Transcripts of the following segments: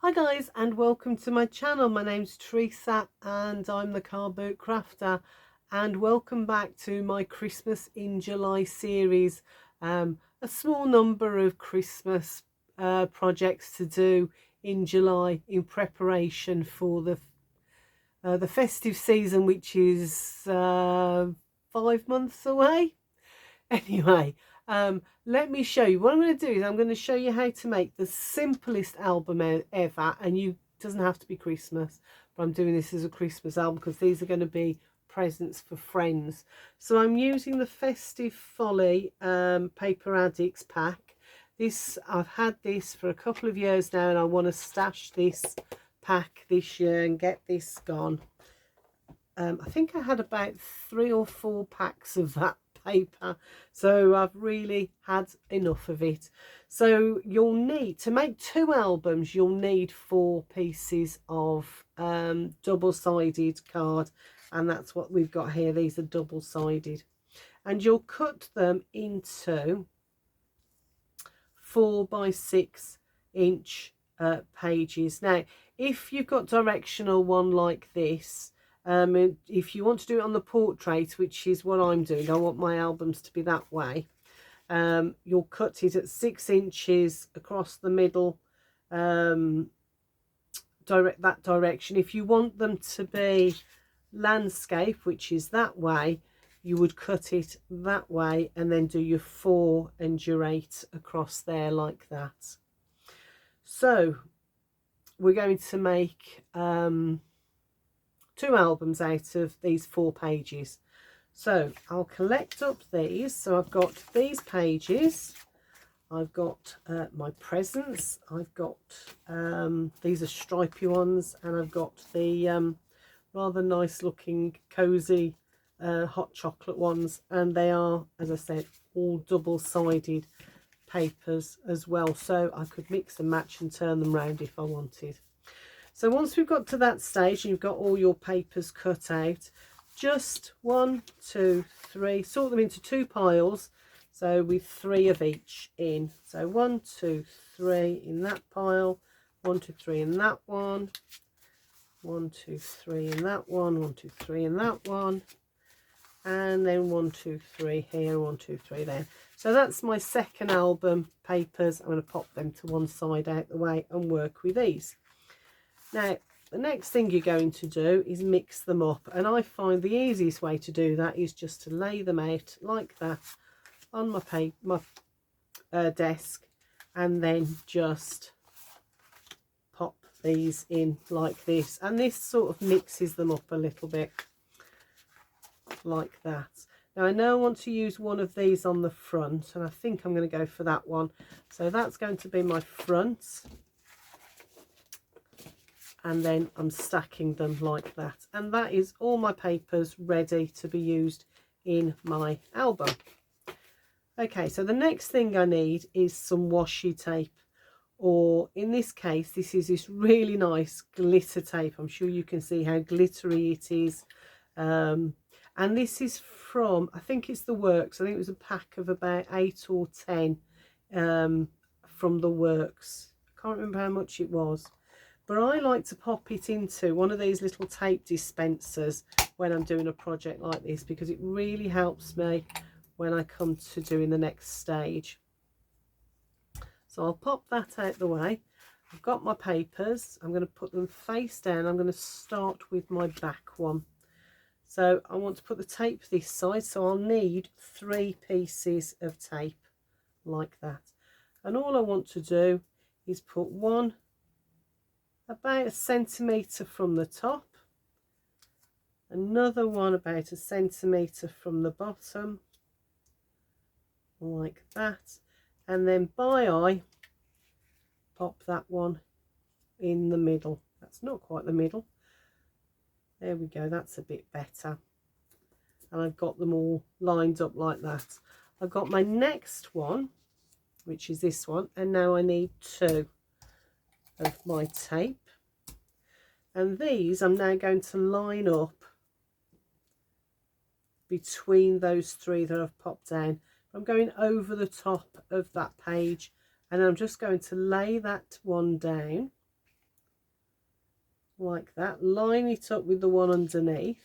Hi guys, and welcome to my channel. My name's Teresa and I'm the Carbootcrafter, and welcome back to my Christmas in July series. A small number of Christmas projects to do in July in preparation for the festive season, which is 5 months away. Anyway, let me show you. What I'm going to do is I'm going to show you how to make the simplest album ever, and you doesn't have to be Christmas, but I'm doing this as a Christmas album because these are going to be presents for friends. So I'm using the Festive Folly Paper Addicts pack. I've had this for a couple of years now, and I want to stash this pack this year and get this gone. I think I had about 3 or 4 packs of that paper, so I've really had enough of it. So you'll need to make 2 albums, you'll need 4 pieces of double-sided card, and that's what we've got here. These are double-sided, and you'll cut them into 4 by 6 inch pages. Now if you've got directional one like this, if you want to do it on the portrait, which is what I'm doing, I want my albums to be that way, you'll cut it at 6 inches across the middle, that direction. If you want them to be landscape, which is that way, you would cut it that way and then do your 4 and your 8 across there like that. So we're going to make 2 albums out of these 4 pages. So I'll collect up these. So I've got these pages, I've got my presents, I've got these are stripy ones, and I've got the rather nice looking cozy hot chocolate ones, and they are, as I said, all double-sided papers as well, so I could mix and match and turn them round if I wanted. So once we've got to that stage and you've got all your papers cut out, just 1, 2, 3, sort them into 2 piles, so with 3 of each in. So 1, 2, 3 in that pile, 1, 2, 3 in that one, 1, 2, 3 in that one, 1, 2, 3 in that one, and then 1, 2, 3 here, 1, 2, 3 there. So that's my second album papers. I'm going to pop them to one side out the way and work with these. Now the next thing you're going to do is mix them up, and I find the easiest way to do that is just to lay them out like that on my desk, and then just pop these in like this, and this sort of mixes them up a little bit like that. Now I know I want to use one of these on the front, and I think I'm going to go for that one. So that's going to be my front, and then I'm stacking them like that, and that is all my papers ready to be used in my album. Okay, so the next thing I need is some washi tape, or in this case this is this really nice glitter tape. I'm sure you can see how glittery it is, and this is from, I think it's the Works. I think it was a pack of about 8 or 10 from the Works. I can't remember how much it was, but I like to pop it into one of these little tape dispensers when I'm doing a project like this, because it really helps me when I come to doing the next stage. So I'll pop that out the way. I've got my papers. I'm going to put them face down. I'm going to start with my back one. So I want to put the tape this side, so I'll need 3 pieces of tape like that. And all I want to do is put one about 1 centimetre from the top, another one about 1 centimetre from the bottom, like that, and then by eye pop that one in the middle. That's not quite the middle. There we go, that's a bit better. And I've got them all lined up like that. I've got my next one, which is this one, and now I need 2 of my tape, and these I'm now going to line up between those 3 that I've popped down. I'm going over the top of that page, and I'm just going to lay that one down like that. Line it up with the one underneath.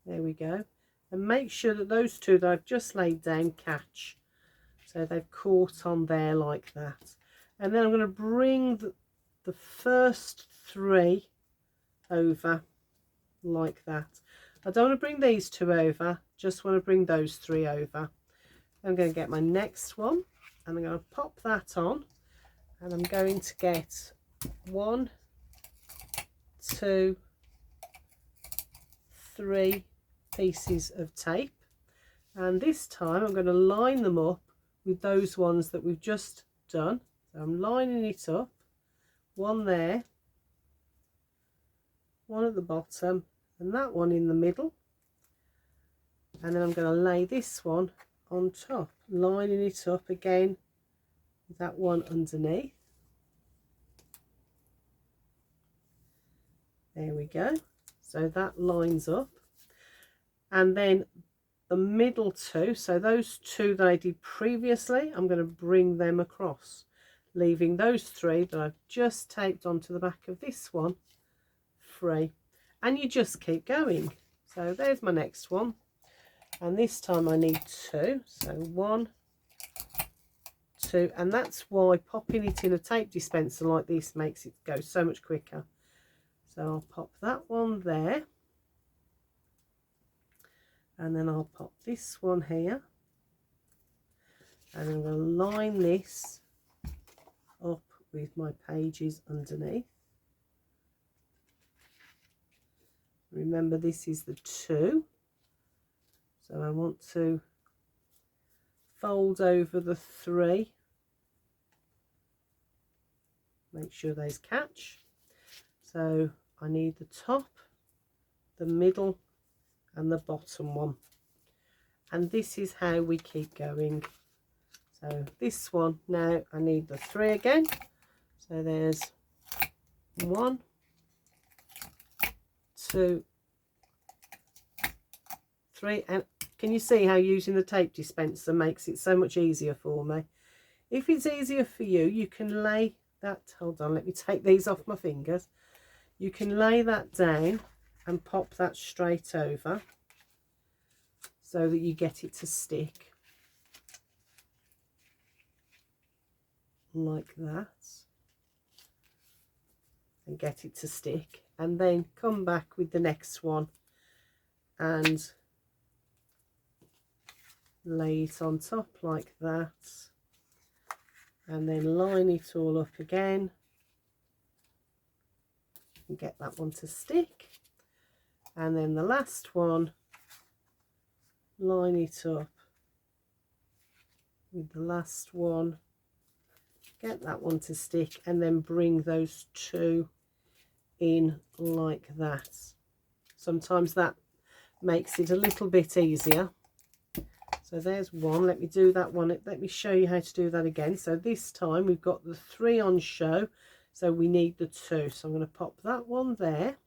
There we go. And make sure that those two that I've just laid down catch. So they've caught on there like that. And then I'm going to bring the first 3 over like that. I don't want to bring these 2 over, just want to bring those 3 over. I'm going to get my next one and I'm going to pop that on, and I'm going to get 1, 2, 3 pieces of tape, and this time I'm going to line them up with those ones that we've just done. So I'm lining it up, one there, one at the bottom, and that one in the middle, and then I'm going to lay this one on top, lining it up again with that one underneath. There we go. So that lines up, and then the middle 2, so those 2 that I did previously, I'm going to bring them across, leaving those 3 that I've just taped onto the back of this one free, and you just keep going. So there's my next one, and this time I need 2, so 1, 2, and that's why popping it in a tape dispenser like this makes it go so much quicker. So I'll pop that one there, and then I'll pop this one here, and I'm going to line this up with my pages underneath. Remember, this is the 2, so I want to fold over the 3, make sure those catch. So I need the top, the middle and the bottom one, and this is how we keep going. So this one, now I need the 3 again, so there's 1, 2, 3, and can you see how using the tape dispenser makes it so much easier for me? If it's easier for you, you can lay that, hold on, let me take these off my fingers. You can lay that down and pop that straight over so that you get it to stick like that, and get it to stick, and then come back with the next one and lay it on top like that, and then line it all up again and get that one to stick, and then the last one, line it up with the last one, get that one to stick, and then bring those 2 in like that. Sometimes that makes it a little bit easier. So there's one. Let me do that one. Let me show you how to do that again. So this time we've got the 3 on show, so we need the 2. So I'm going to pop that one there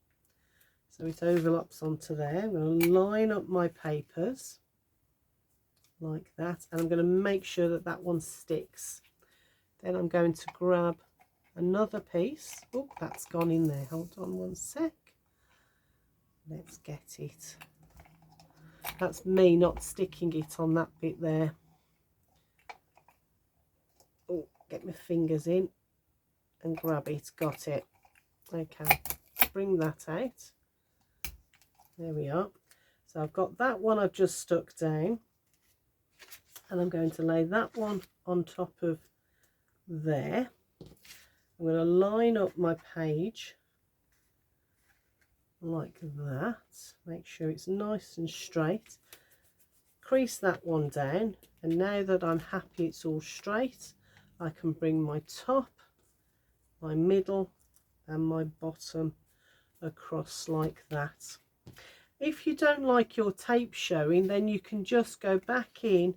so it overlaps onto there. I'm going to line up my papers like that, and I'm going to make sure that that one sticks. Then I'm going to grab another piece. Oh, that's gone in there. Hold on one sec. Let's get it. That's me not sticking it on that bit there. Oh, get my fingers in and grab it. Got it. Okay, bring that out. There we are. So I've got that one I've just stuck down, and I'm going to lay that one on top of there. I'm going to line up my page like that, make sure it's nice and straight, crease that one down, and now that I'm happy it's all straight, I can bring my top, my middle and my bottom across like that. If you don't like your tape showing, then you can just go back in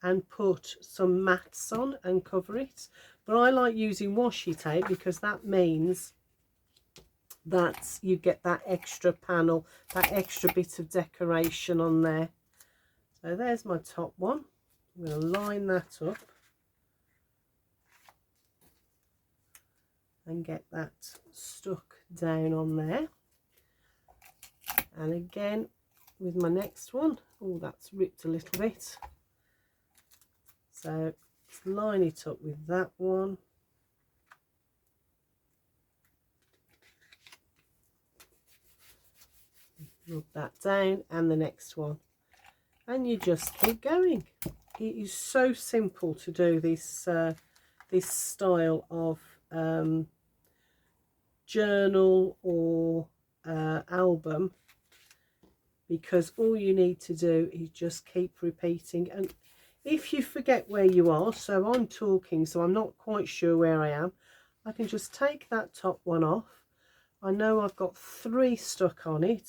and put some mats on and cover it, but I like using washi tape because that means that you get that extra panel, that extra bit of decoration on there. So there's my top one. I'm going to line that up and get that stuck down on there. And again with my next one, oh, that's ripped a little bit, so let's line it up with that one. Rub that down, and the next one, and you just keep going. It is so simple to do this this style of journal or album, because all you need to do is just keep repeating. And if you forget where you are, so I'm talking, so I'm not quite sure where I am, I can just take that top one off. I know I've got 3 stuck on it.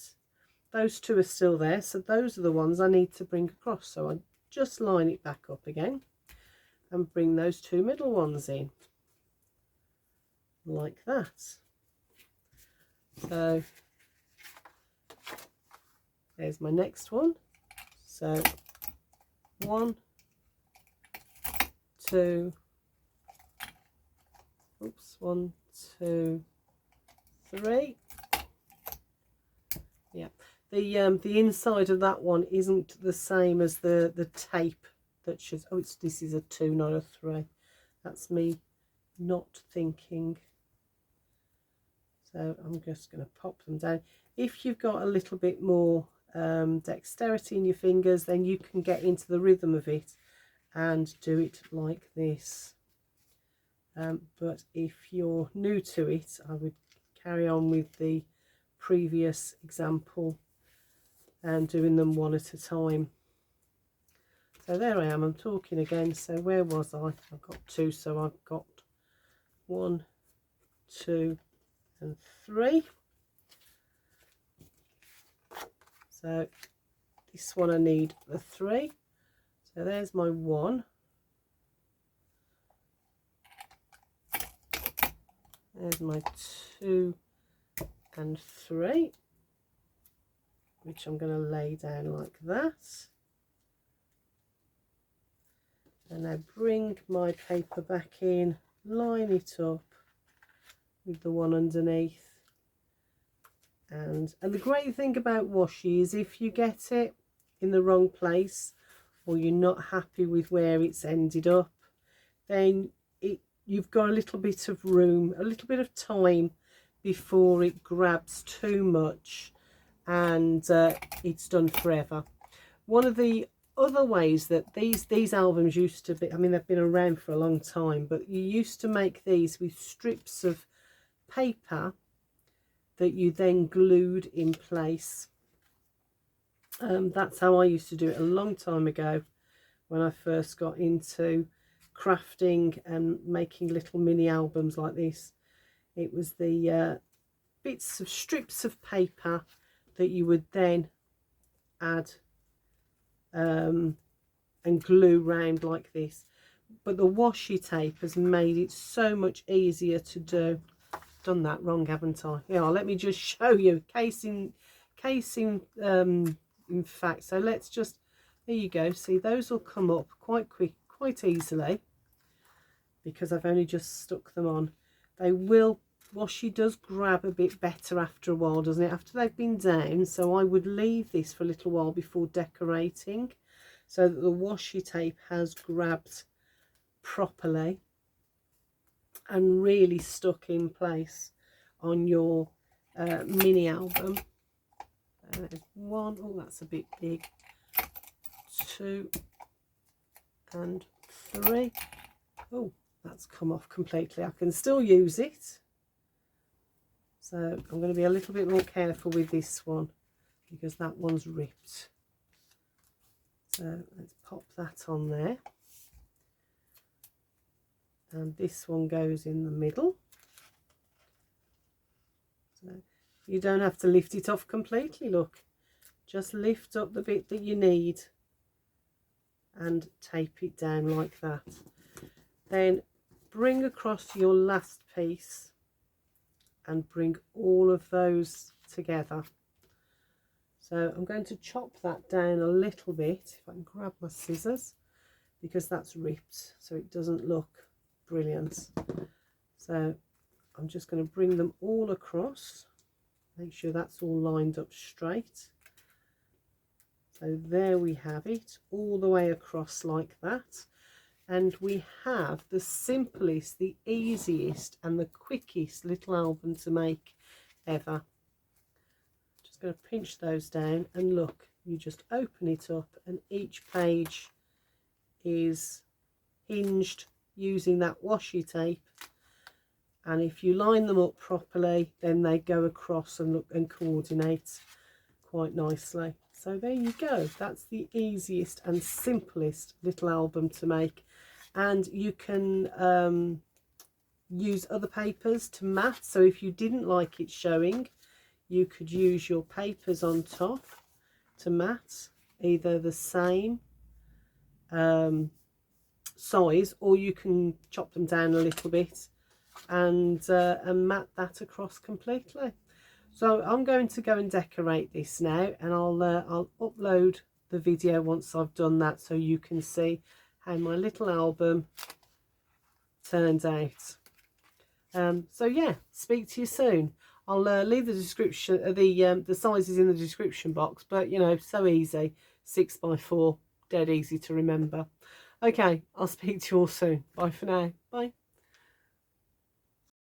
Those 2 are still there, so those are the ones I need to bring across. So I just line it back up again and bring those 2 middle ones in like that. So there's my next one. So 1, 2, oops, 1, 2, 3. Yeah, the inside of that one isn't the same as the tape that should, oh, this is a 2, not a 3. That's me not thinking. So I'm just going to pop them down. If you've got a little bit more dexterity in your fingers, then you can get into the rhythm of it and do it like this. But if you're new to it, I would carry on with the previous example and doing them one at a time. So there I am, I'm talking again. So where was I? I've got 2, so I've got 1, 2 and 3. So this one I need the 3. So there's my 1. There's my 2 and 3, which I'm going to lay down like that. And I bring my paper back in, line it up with the one underneath. And the great thing about washi is if you get it in the wrong place, or you're not happy with where it's ended up, then you've got a little bit of room, a little bit of time before it grabs too much and it's done forever. One of the other ways that these albums used to be, I mean, they've been around for a long time, but you used to make these with strips of paper that you then glued in place. That's how I used to do it a long time ago when I first got into crafting and making little mini albums like this. It was the bits of strips of paper that you would then add and glue round like this. But the washi tape has made it so much easier to do. Done that wrong, haven't I? Yeah, let me just show you casing in fact. So let's just, there you go, see, those will come up quite quite easily because I've only just stuck them on. They will, washi does grab a bit better after a while, doesn't it, after they've been down. So I would leave this for a little while before decorating so that the washi tape has grabbed properly and really stuck in place on your mini album. There's 1, oh, that's a bit big, 2 and 3. Oh, that's come off completely. I can still use it, so I'm going to be a little bit more careful with this one because that one's ripped. So let's pop that on there, and this one goes in the middle. So you don't have to lift it off completely, look, just lift up the bit that you need and tape it down like that. Then bring across your last piece and bring all of those together. So I'm going to chop that down a little bit, if I can grab my scissors, because that's ripped so it doesn't look brilliant. So I'm just going to bring them all across, make sure that's all lined up straight. So there we have it, all the way across like that. And we have the simplest, the easiest and the quickest little album to make ever. Just going to pinch those down, and look, you just open it up and each page is hinged using that washi tape, and if you line them up properly then they go across and look and coordinate quite nicely. So there you go, that's the easiest and simplest little album to make. And you can use other papers to mat, so if you didn't like it showing, you could use your papers on top to mat, either the same size, or you can chop them down a little bit and mat that across completely. So I'm going to go and decorate this now, and I'll upload the video once I've done that, so you can see how my little album turned out. So yeah, speak to you soon. I'll leave the description, the sizes in the description box, but you know, so easy, 6x4, dead easy to remember. Okay, I'll speak to you all soon. Bye for now. Bye.